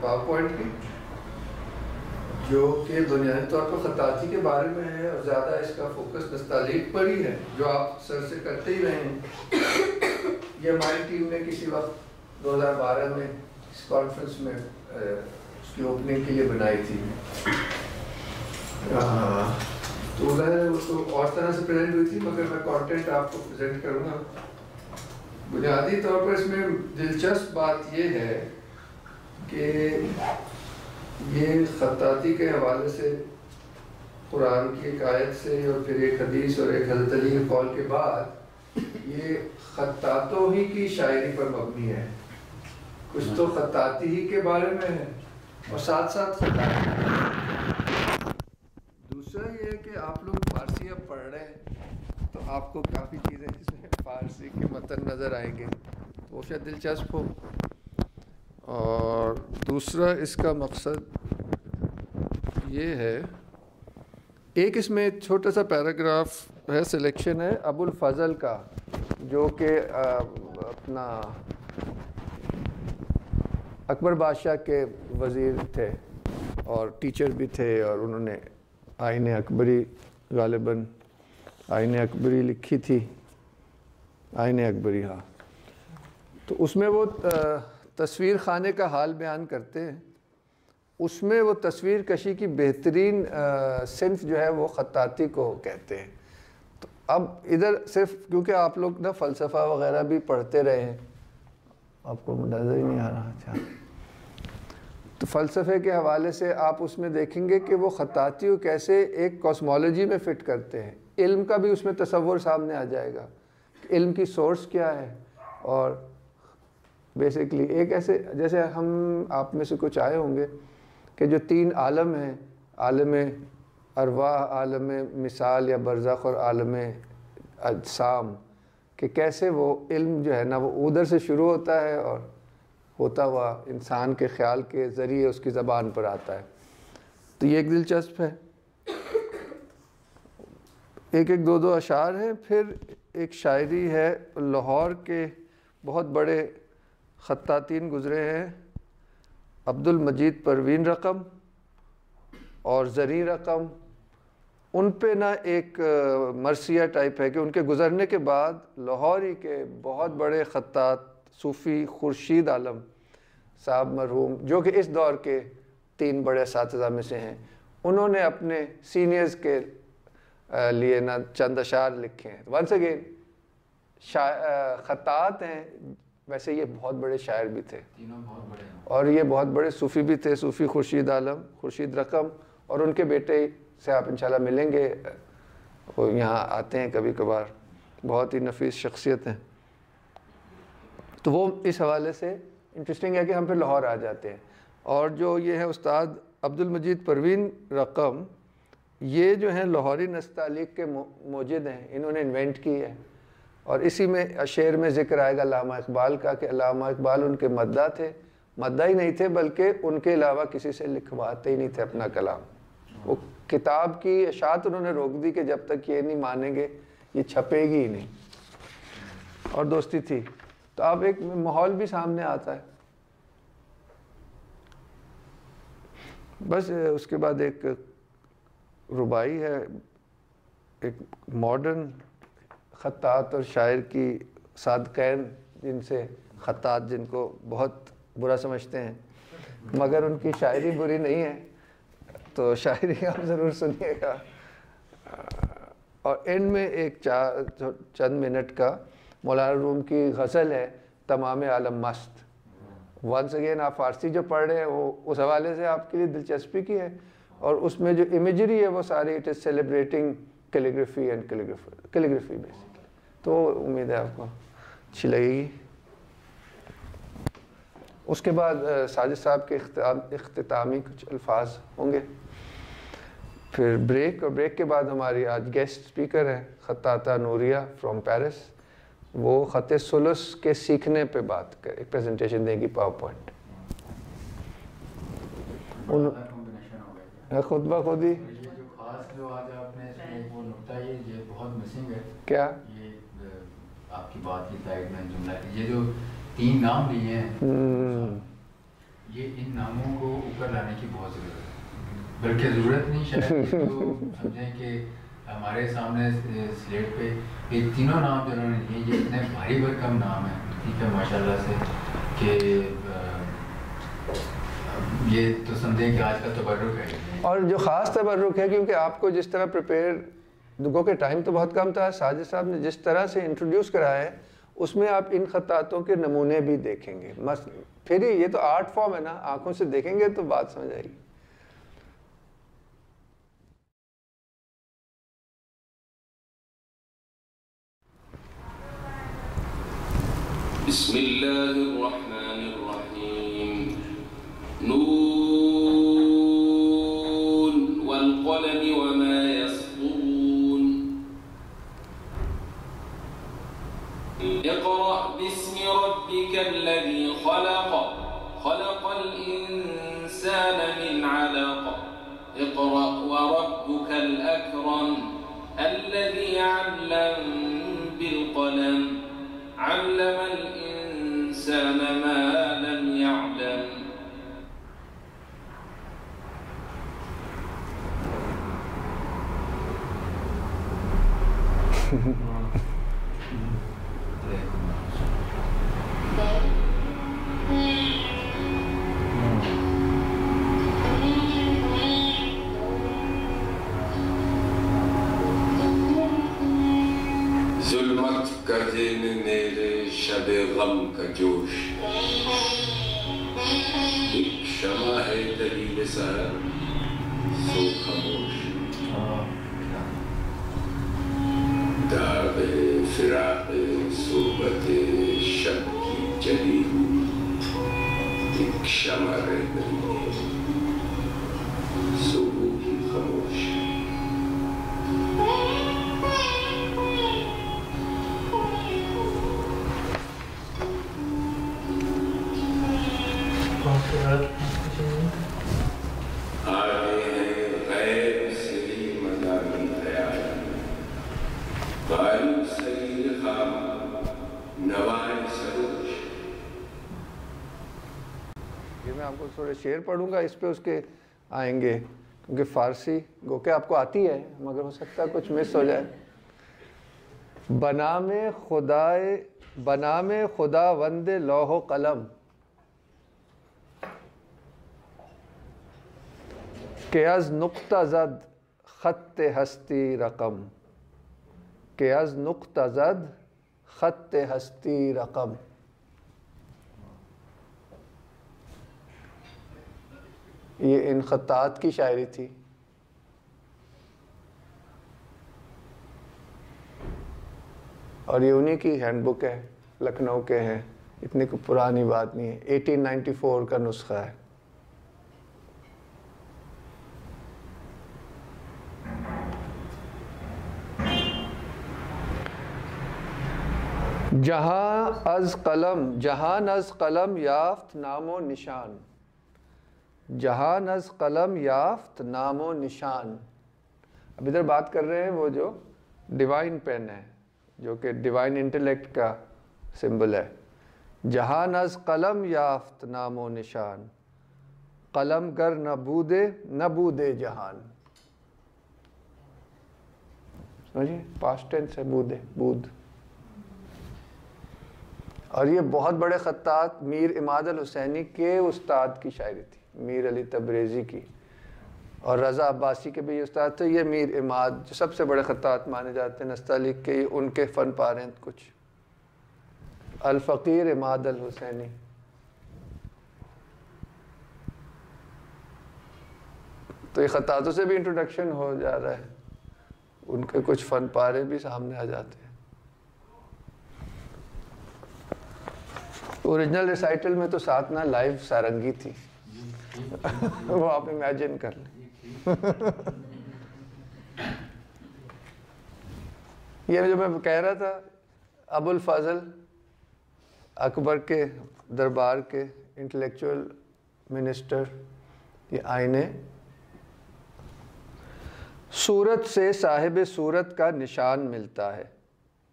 Power point کی، جو کہ بنیادی طور پر خطاطی کے بارے میں ہے اور زیادہ اس کا فوکس نستعلیق پر ہی ہے، جو آپ سر سے کرتے ہی رہے ہیں۔ یہ ہماری ٹیم نے کسی وقت 2012 میں اس کانفرنس میں اس کی اوپننگ کے لیے بنائی تھی، تو وہ تو اور طرح سے پریزنٹ ہوئی تھی، مگر میں کانٹینٹ آپ کو پریزنٹ کروں گا۔ بنیادی طور پر اس میں دلچسپ بات یہ ہے کہ یہ خطاطی کے حوالے سے قرآن کی ایک آیت سے اور پھر ایک حدیث اور ایک حضرت علی کے قول کے بعد یہ خطاطوں ہی کی شاعری پر مبنی ہے، کچھ تو خطاطی ہی کے بارے میں ہے اور ساتھ ساتھ خطاطی۔ دوسرا یہ ہے کہ آپ لوگ فارسی اب پڑھ رہے ہیں تو آپ کو کافی چیزیں اس میں فارسی کے متن نظر آئیں گے، تو وہ شاید دلچسپ ہو۔ اور دوسرا اس کا مقصد یہ ہے، ایک اس میں چھوٹا سا پیراگراف ہے، سلیکشن ہے ابو الفضل کا، جو کہ اپنا اکبر بادشاہ کے وزیر تھے اور ٹیچر بھی تھے، اور انہوں نے آئین اکبری غالباً آئین اکبری لکھی تھی، آئین اکبری، ہاں۔ تو اس میں وہ تصویر خانے کا حال بیان کرتے ہیں، اس میں وہ تصویر کشی کی بہترین صنف جو ہے وہ خطاطی کو کہتے ہیں۔ تو اب ادھر صرف کیونکہ آپ لوگ نا فلسفہ وغیرہ بھی پڑھتے رہے ہیں، آپ کو نظر ہی نہیں آ رہا، اچھا، تو فلسفے کے حوالے سے آپ اس میں دیکھیں گے کہ وہ خطاطی کو کیسے ایک کاسمولوجی میں فٹ کرتے ہیں۔ علم کا بھی اس میں تصور سامنے آ جائے گا، علم کی سورس کیا ہے، اور بیسیکلی ایک ایسے جیسے ہم آپ میں سے کچھ آئے ہوں گے کہ جو تین عالم ہیں، عالم ارواح، عالم مثال یا برزخ، اور عالم اجسام، کہ کیسے وہ علم جو ہے نا وہ ادھر سے شروع ہوتا ہے اور ہوتا ہوا انسان کے خیال کے ذریعے اس کی زبان پر آتا ہے۔ تو یہ ایک دلچسپ ہے، ایک ایک دو دو اشعار ہیں۔ پھر ایک شاعری ہے، لاہور کے بہت بڑے خطاطین گزرے ہیں، عبد المجید پروین رقم اور زریں رقم، ان پہ نا ایک مرثیہ ٹائپ ہے کہ ان کے گزرنے کے بعد لاہور ہی کے بہت بڑے خطاط صوفی خورشید عالم صاحب مرحوم، جو کہ اس دور کے تین بڑے اساتذہ میں سے ہیں، انہوں نے اپنے سینئرز کے لیے نا چند اشعار لکھے ہیں۔ ونس اگین خطاط ہیں، ویسے یہ بہت بڑے شاعر بھی تھے، اور یہ بہت بڑے صوفی بھی تھے، صوفی خورشید عالم، خورشید رقم، اور ان کے بیٹے سے آپ انشاءاللہ ملیں گے، وہ یہاں آتے ہیں کبھی کبھار، بہت ہی نفیس شخصیت ہیں۔ تو وہ اس حوالے سے انٹرسٹنگ ہے کہ ہم پھر لاہور آ جاتے ہیں۔ اور جو یہ ہے استاد عبد المجید پروین رقم، یہ جو ہیں لاہوری نستعلیق کے موجد ہیں، انہوں نے انوینٹ کی ہے، اور اسی میں شعر میں ذکر آئے گا علامہ اقبال کا، کہ علامہ اقبال ان کے مداح تھے، مداح ہی نہیں تھے بلکہ ان کے علاوہ کسی سے لکھواتے ہی نہیں تھے اپنا کلام۔ وہ کتاب کی اشاعت انہوں نے روک دی کہ جب تک یہ نہیں مانیں گے یہ چھپے گی ہی نہیں، اور دوستی تھی۔ تو اب ایک ماحول بھی سامنے آتا ہے۔ بس اس کے بعد ایک ربائی ہے، ایک ماڈرن خطاط اور شاعر کی صادقین، جن سے خطاط جن کو بہت برا سمجھتے ہیں، مگر ان کی شاعری بری نہیں ہے، تو شاعری آپ ضرور سنیے گا۔ اور اینڈ میں ایک چند منٹ کا مولانا روم کی غزل ہے، تمام عالم مست۔ ونس اگین آپ فارسی جو پڑھ رہے ہیں وہ اس حوالے سے آپ کے لیے دلچسپی کی ہے، اور اس میں جو امیجری ہے وہ ساری it is celebrating calligraphy and calligraphy basically. تو امید ہے آپ کو اچھی لگے گی۔ اس کے بعد ساجد صاحب کے اختتامی کچھ الفاظ ہوں گے، پھر بریک، اور بریک کے بعد ہماری آج گیسٹ اسپیکر ہیں خطاطہ نوریہ فرام پیرس، وہ خط ثلث کے سیکھنے پہ بات ایک پریزنٹیشن دیں گی، پاور پوائنٹ۔ خطبہ خود ہی جو خاص جو آج آپ نے اس میں وہ نکتہ یہ بہت مسنگ ہے، کیا یہ آپ کی بات کی تائید میں جملہ، یہ جو تین نام لیے ہیں، یہ لانے کی بہت ضرورت ہے، بلکہ ضرورت نہیں شاید تو سمجھیں کہ ہمارے سامنے سلیٹ پہ یہ تینوں نام جو انہوں نے لیے یہ اتنے بھاری بھرکم نام ہیں، ٹھیک ہے ماشاء اللہ سے، کہ یہ تو سمجھیں کہ آج کا تبرک ہے. اور جو خاص تبرک ہے کیونکہ آپ کو جس طرح پریپیئر، دگوں کے ٹائم تو بہت کم تھا، ساجد صاحب نے جس طرح سے انٹروڈیوس کرایا ہے اس میں آپ ان خطاطوں کے نمونے بھی دیکھیں گے. پھر یہ تو آرٹ فارم ہے نا، آنکھوں سے دیکھیں گے تو بات سمجھ آئے گی. بسم اللہ الرحمن الرحیم. نون والقلم وما يسطرون. اقرأ باسم ربك الذي خلق، خلق الإنسان من علق. اقرأ وربك الأكرم الذي علم بالقلم، علم الإنسان ما لم يعلم. ظلمت کردے میں میرے شب غم کا جوش، ایک شمع ہے دلیل سحر سو خاموش. داغ فراق صحبت شب کی جلی ایک شمع رہ گئی ہے سو کی خاموش. آئے ہیں غیب سے مدامی خیال، غالب سیر خواب نوائے سروش. یہ میں آپ کو تھوڑے شعر پڑھوں گا، اس پہ اس کے آئیں گے کیونکہ فارسی گو کہ آپ کو آتی ہے مگر ہو سکتا ہے کچھ مس ہو جائے. بنام خدا وند لوح و قلم، کہ از نقطہ زد خط ہستی رقم، کہ از نقطہ زد خط ہستی رقم. یہ ان خطاط کی شاعری تھی. اور یہ انہی کی ہینڈ بک ہے، لکھنؤ کے ہیں، اتنی پرانی بات نہیں ہے، 1894 کا نسخہ ہے. جہان از قلم یافت نام و نشان، جہان از قلم یافت نام و نشان. اب ادھر بات کر رہے ہیں وہ جو ڈیوائن پین ہے، جو کہ ڈیوائن انٹلیکٹ کا سمبل ہے. جہان از قلم یافت نام و نشان، قلم گر نہ بودے جہان. سمجھئے پاسٹ ٹینس ہے، بود. اور یہ بہت بڑے خطاط میر عماد الحسینی کے استاد کی شاعری تھی، میر علی تبریزی کی، اور رضا عباسی کے بھی یہ استاد تھے. یہ میر عماد جو سب سے بڑے خطاط مانے جاتے ہیں نستعلیق کے، ان کے فن پارے ہیں کچھ. الفقیر عماد الحسینی. تو یہ خطاطوں سے بھی انٹروڈکشن ہو جا رہا ہے، ان کے کچھ فن پارے بھی سامنے آ جاتے ہیں. اوریجنل ریسائٹل میں تو ساتھ نہ لائیو سارنگی تھی، وہ آپ امیجن کر لیں. یہ جو میں کہہ رہا تھا، ابو الفضل اکبر کے دربار کے انٹلیکچوئل منسٹر، یہ آئینے صورت سے صاحب صورت کا نشان ملتا ہے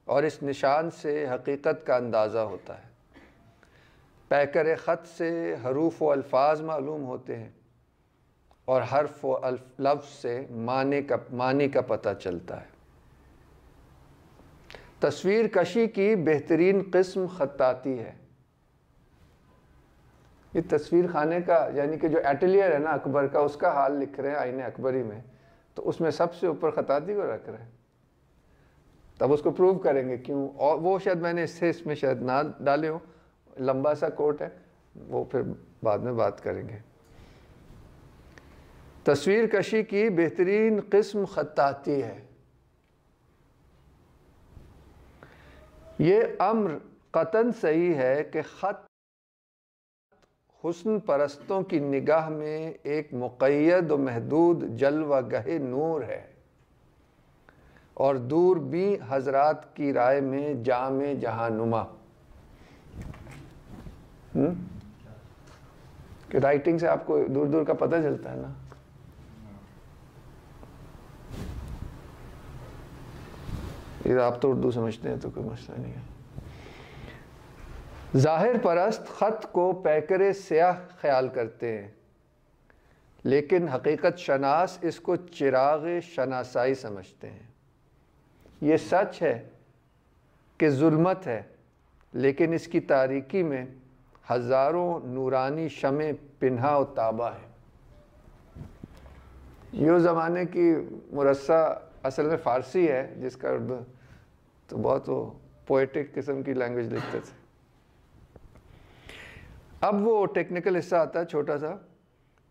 اور اس نشان سے حقیقت کا اندازہ ہوتا ہے. پیکر خط سے حروف و الفاظ معلوم ہوتے ہیں اور حرف و لفظ سے معنی کا پتہ چلتا ہے۔ تصویر کشی کی بہترین قسم خطاطی ہے۔ یہ تصویر خانے کا یعنی کہ جو ایٹلیئر ہے نا اکبر کا، اس کا حال لکھ رہے ہیں آئین اکبری میں، تو اس میں سب سے اوپر خطاطی کو رکھ رہے ہیں۔ تب اس کو پروو کریں گے کیوں، اور وہ شاید میں نے اس میں شاید نہ ڈالے ہوں، لمبا سا کوٹ ہے، وہ پھر بعد میں بات کریں گے۔ تصویر کشی کی بہترین قسم خطاطی ہے۔ یہ امر قطعاً صحیح ہے کہ خط حسن پرستوں کی نگاہ میں ایک مقید و محدود جلوہ گہ نور ہے، اور دور بین حضرات کی رائے میں جامع جہاں نما۔ کہ رائٹنگ سے آپ کو دور دور کا پتہ چلتا ہے نا۔ یہ آپ تو اردو سمجھتے ہیں تو کوئی مسئلہ نہیں ہے۔ ظاہر پرست خط کو پیکر سیاہ خیال کرتے ہیں، لیکن حقیقت شناس اس کو چراغ شناسائی سمجھتے ہیں۔ یہ سچ ہے کہ ظلمت ہے، لیکن اس کی تاریکی میں ہزاروں نورانی شمع پنہا و تابہ ہے۔ یہ زمانے کی مرصع اصل میں فارسی ہے، جس کا اردو تو بہت وہ پوئٹک قسم کی لینگویج لکھتے تھے۔ اب وہ ٹیکنیکل حصہ آتا ہے چھوٹا سا۔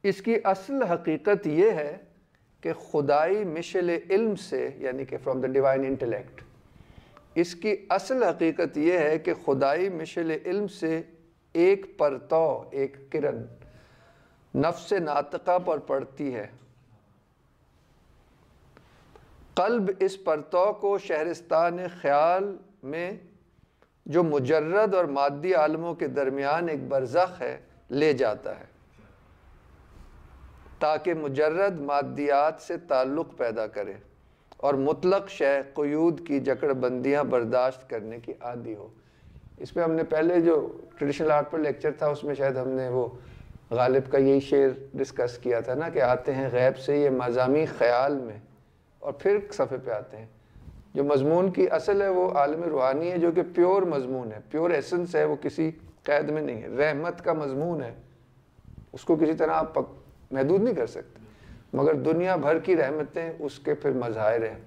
اس کی اصل حقیقت یہ ہے کہ خدائی مشعل علم سے، یعنی کہ فرام دا ڈیوائن انٹلیکٹ، اس کی اصل حقیقت یہ ہے کہ خدائی مشعل علم سے ایک پرتو، ایک کرن نفس ناطقہ پر پڑتی ہے۔ قلب اس پرتو کو شہرستان خیال میں جو مجرد اور مادی عالموں کے درمیان ایک برزخ ہے لے جاتا ہے، تاکہ مجرد مادیات سے تعلق پیدا کرے اور مطلق شے قیود کی جکڑ بندیاں برداشت کرنے کی عادی ہو۔ اس میں ہم نے پہلے جو ٹریڈیشنل آرٹ پر لیکچر تھا اس میں شاید ہم نے وہ غالب کا یہی شعر ڈسکس کیا تھا نا، کہ آتے ہیں غیب سے یہ مضامی خیال میں، اور پھر صفحے پہ آتے ہیں۔ جو مضمون کی اصل ہے وہ عالم روحانی ہے، جو کہ پیور مضمون ہے، پیور ایسنس ہے، وہ کسی قید میں نہیں ہے، رحمت کا مضمون ہے، اس کو کسی طرح آپ محدود نہیں کر سکتے، مگر دنیا بھر کی رحمتیں اس کے پھر مظاہر ہیں۔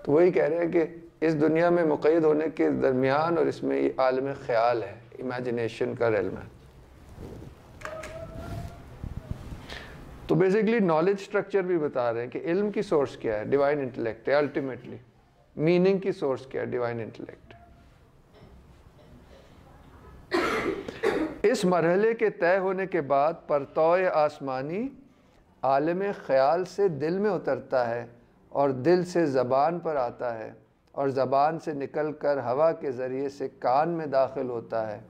تو وہی کہہ رہے ہیں کہ اس دنیا میں مقید ہونے کے درمیان اور اس میں یہ عالم خیال ہے، امیجنیشن کا ریلم ہے۔ تو بیسیکلی نالج سٹرکچر بھی بتا رہے ہیں کہ علم کی سورس کیا ہے، ڈیوائن انٹلیکٹ ہے الٹیمیٹلی، میننگ کی سورس کیا ہے، ڈیوائن انٹلیکٹ۔ اس مرحلے کے طے ہونے کے بعد پرتوئے آسمانی عالم خیال سے دل میں اترتا ہے، اور دل سے زبان پر آتا ہے، اور زبان سے نکل کر ہوا کے ذریعے سے کان میں داخل ہوتا ہے،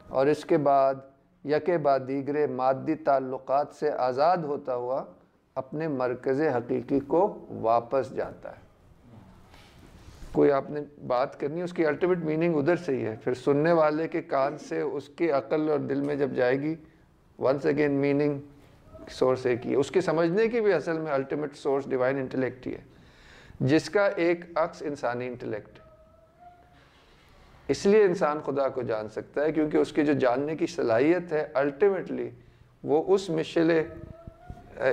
اور اس کے بعد یکے بعد دیگرے مادی تعلقات سے آزاد ہوتا ہوا اپنے مرکز حقیقی کو واپس جاتا ہے۔ کوئی آپ نے بات کرنی ہے، اس کی الٹیمیٹ میننگ ادھر سے ہی ہے، پھر سننے والے کے کان سے اس کی عقل اور دل میں جب جائے گی، ونس اگین میننگ سورس ایک ہی ہے۔ اس کے سمجھنے کی بھی اصل میں الٹیمیٹ سورس ڈیوائن انٹلیکٹ ہی ہے، جس کا ایک عکس انسانی انٹلیکٹ ہے۔ اس لیے انسان خدا کو جان سکتا ہے، کیونکہ اس کی جو جاننے کی صلاحیت ہے الٹیمیٹلی وہ اس مشعل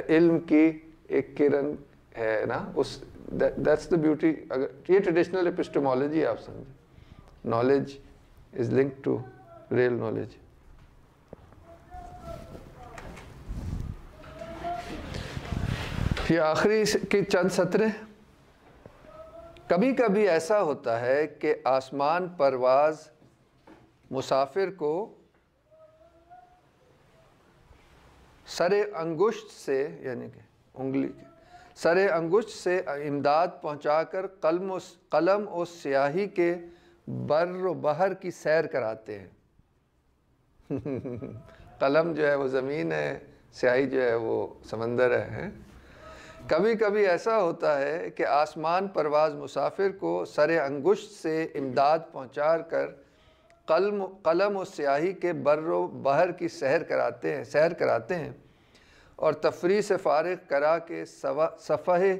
علم کی ایک کرن ہے نا۔ اس دیٹس دا بیوٹی۔ اگر یہ ٹریڈیشنل ایپسٹمالوجی آپ سمجھیں، knowledge is linked to real knowledge. یہ آخری کی چند سطریں۔ کبھی کبھی ایسا ہوتا ہے کہ آسمان پرواز مسافر کو سر انگشت سے، یعنی کہ انگلی کے سر انگشت سے امداد پہنچا کر قلم و سیاہی کے بر و بحر کی سیر کراتے ہیں۔ قلم جو ہے وہ زمین ہے، سیاہی جو ہے وہ سمندر ہے۔ کبھی کبھی ایسا ہوتا ہے کہ آسمان پرواز مسافر کو سر انگشت سے امداد پہنچا کر قلم و سیاہی کے بر و بحر کی سیر کراتے ہیں، اور تفریح سے فارغ کرا کے صفحہ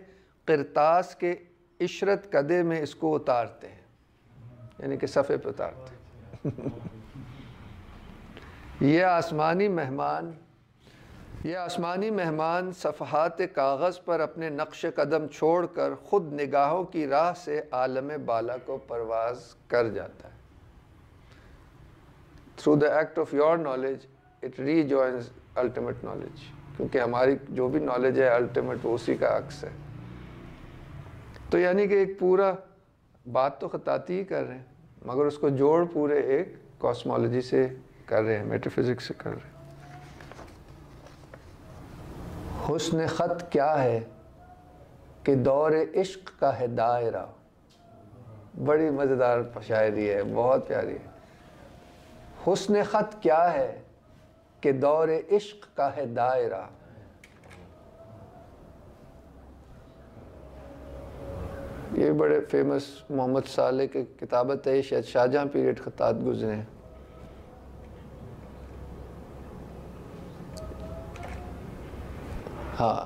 قرطاس کے عشرت کدے میں اس کو اتارتے ہیں، یعنی کہ صفحے پہ اتارتے ہیں۔ یہ آسمانی مہمان صفحات کاغذ پر اپنے نقش قدم چھوڑ کر خود نگاہوں کی راہ سے عالم بالا کو پرواز کر جاتا ہے۔ Through the act of your knowledge, it rejoins ultimate knowledge. کیونکہ ہماری جو بھی نالج ہے الٹیمیٹ وہ اسی کا عکس ہے۔ تو یعنی کہ ایک پورا بات تو خطاطی ہی کر رہے ہیں، مگر اس کو جوڑ پورے ایک کاسمولوجی سے کر رہے ہیں، میٹا فزکس سے کر رہے ہیں۔ حسن خط کیا ہے کہ دور عشق کا ہے دائرہ، بڑی مزیدار شاعری ہے، بہت پیاری ہے۔ حسن خط کیا ہے کہ دور عشق کا ہے دائرہ، یہ بڑے فیمس محمد صالح کی کتابت ہے، شاید شاہجہاں پیریڈ خطاط گزرے ہیں۔ ہاں،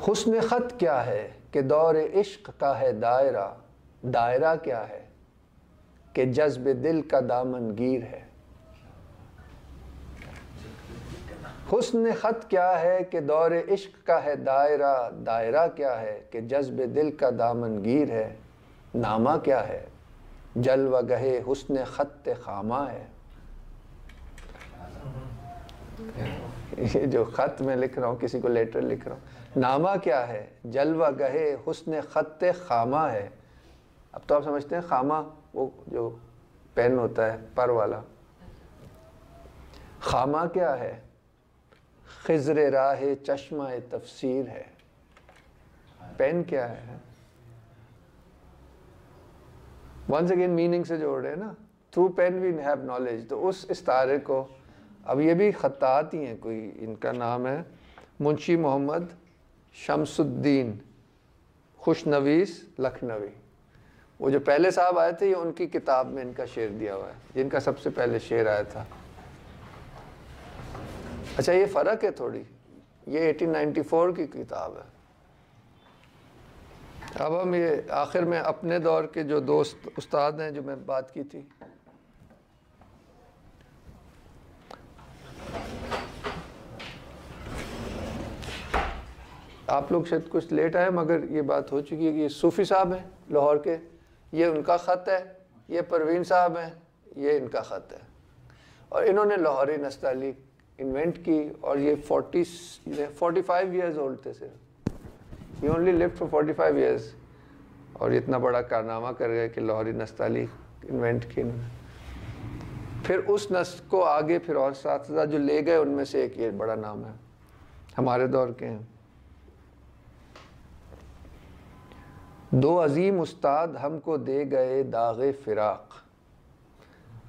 حسن خط کیا ہے کہ دور عشق کا ہے دائرہ، دائرہ کیا ہے کہ جذب دل کا دامن گیر ہے۔ حسن خط کیا ہے کہ دور عشق کا ہے دائرہ، دائرہ کیا ہے کہ جذب دل کا دامن گیر ہے۔ نامہ کیا ہے جلوہ گہے حسن خط خامہ ہے۔ یہ جو خط میں لکھ رہا ہوں، کسی کو لیٹر لکھ رہا ہوں، نامہ کیا ہے جلوہ گہے حسن خط خامہ ہے۔ اب تو آپ سمجھتے ہیں خامہ وہ جو پین ہوتا ہے پر والا، خامہ کیا ہے خضر راہ چشمہ تفسیر ہے۔ پین کیا ہے، ونس اگین میننگ سے جوڑ رہے ہیں نا، through pain we have knowledge. تو اس استعارے کو، اب یہ بھی خطاط ہی ہیں، کوئی ان کا نام ہے منشی محمد شمس الدین خوشنویس لکھنوی، وہ جو پہلے صاحب آئے تھے، یہ ان کی کتاب میں ان کا شعر دیا ہوا ہے، جن کا سب سے پہلے شعر آیا تھا۔ اچھا یہ فرق ہے تھوڑی، یہ 1894 کی کتاب ہے۔ اب ہم یہ آخر میں اپنے دور کے جو دوست استاد ہیں جو میں بات کی تھی، آپ لوگ شاید کچھ لیٹ آئے مگر یہ بات ہو چکی ہے کہ یہ صوفی صاحب ہیں لاہور کے، یہ ان کا خط ہے، یہ پروین صاحب ہیں، یہ ان کا خط ہے، اور انہوں نے لاہوری نستعلیق انوینٹ کی، اور یہ 45 ایئرز اولڈ تھے صرف، یہ اونلی لیوڈ فار 45 ایئرز، اور اتنا بڑا کارنامہ کر گئے کہ لاہوری نستعلیق انوینٹ کی انہوں نے۔ پھر اس نسل کو آگے پھر اور اساتذہ جو لے گئے، ان میں سے ایک یہ بڑا نام ہے، ہمارے دور کے ہیں۔ دو عظیم استاد ہم کو دے گئے داغ فراق،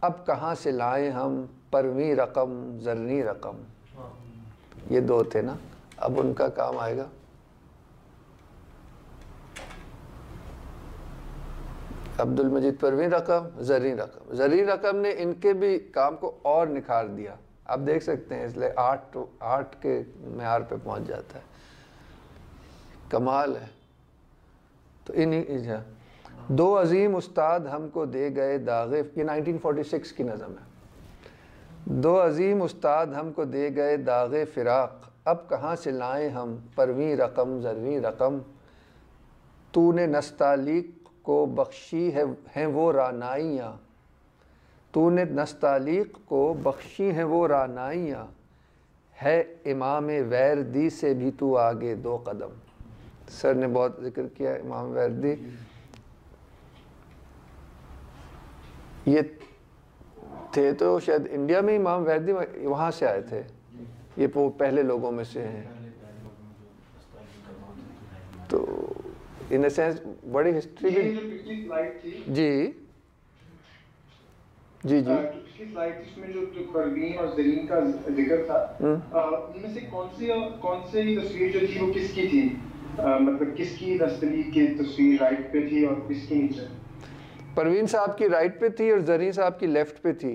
اب کہاں سے لائیں ہم پرویں رقم زرنی رقم۔ یہ دو تھے نا، اب ان کا کام آئے گا۔ عبد المجید پروین رقم، زرین رقم۔ زرین رقم نے ان کے بھی کام کو اور نکھار دیا، آپ دیکھ سکتے ہیں، اس لیے آرٹ کے معیار پہ پہنچ جاتا ہے، کمال ہے۔ تو انہی دو عظیم استاد ہم کو دے گئے داغ، یہ 1946 کی نظم ہے۔ دو عظیم استاد ہم کو دے گئے داغ فراق، اب کہاں سے لائیں ہم پرویں رقم زریں رقم۔ تو نے نستعلیق کو بخشی ہیں وہ رعنائیاں، تو نے نستعلیق کو بخشی ہیں وہ رعنائیاں، ہے امام ویردی سے بھی تو آگے دو قدم۔ سر نے بہت ذکر کیا امام ویردی، یہ تھے تو شاید انڈیا میں امام ویردی وہاں سے آئے تھے، یہ پہلے لوگوں میں سے ہیں، تو ان اے سینس بڑی ہسٹری بھی۔ جی جی جی پچھلی سلائڈ جس میں جو پروین اور زرین کا ذکر تھا، ان میں سے کون سی تصویر جو تھی وہ کس کی تھی؟ مطلب کس کی نستعلیق کی تصویر رائٹ پہ تھی اور کس کی نیچے؟ پروین صاحب کی رائٹ پہ تھی اور زرین صاحب کی لیفٹ پہ تھی۔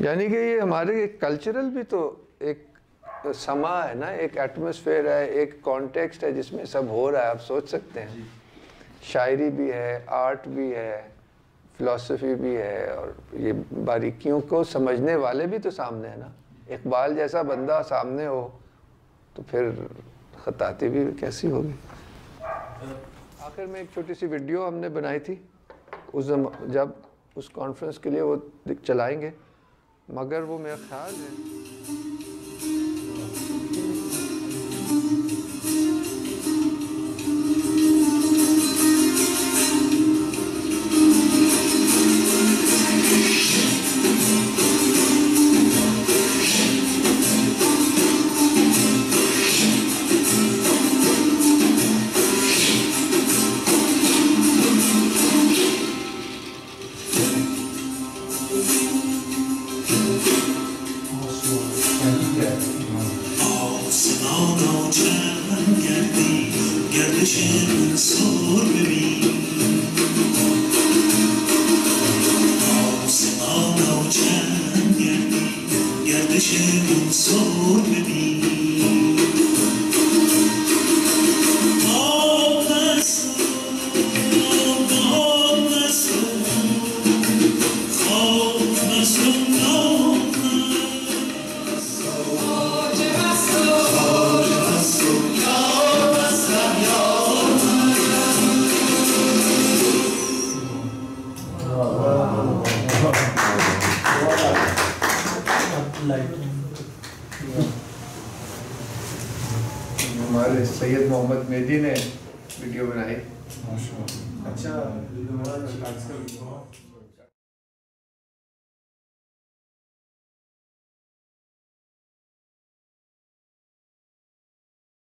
یعنی کہ یہ ہمارے کلچرل بھی تو ایک سما ہے نا، ایک ایٹماسفیئر ہے، ایک کانٹیکسٹ ہے جس میں سب ہو رہا ہے. آپ سوچ سکتے ہیں شاعری بھی ہے، آرٹ بھی ہے، فلسفی بھی ہے، اور یہ باریکیوں کو سمجھنے والے بھی تو سامنے ہیں نا. اقبال جیسا بندہ سامنے ہو تو پھر خطاطی بھی کیسی ہوگی. آخر میں ایک چھوٹی سی ویڈیو ہم نے بنائی تھی جب اس کانفرنس کے لیے وہ چلائیں گے، مگر وہ میرا خیال ہے ہمارے سید محمد مہدی نے ویڈیو بنائی. اچھا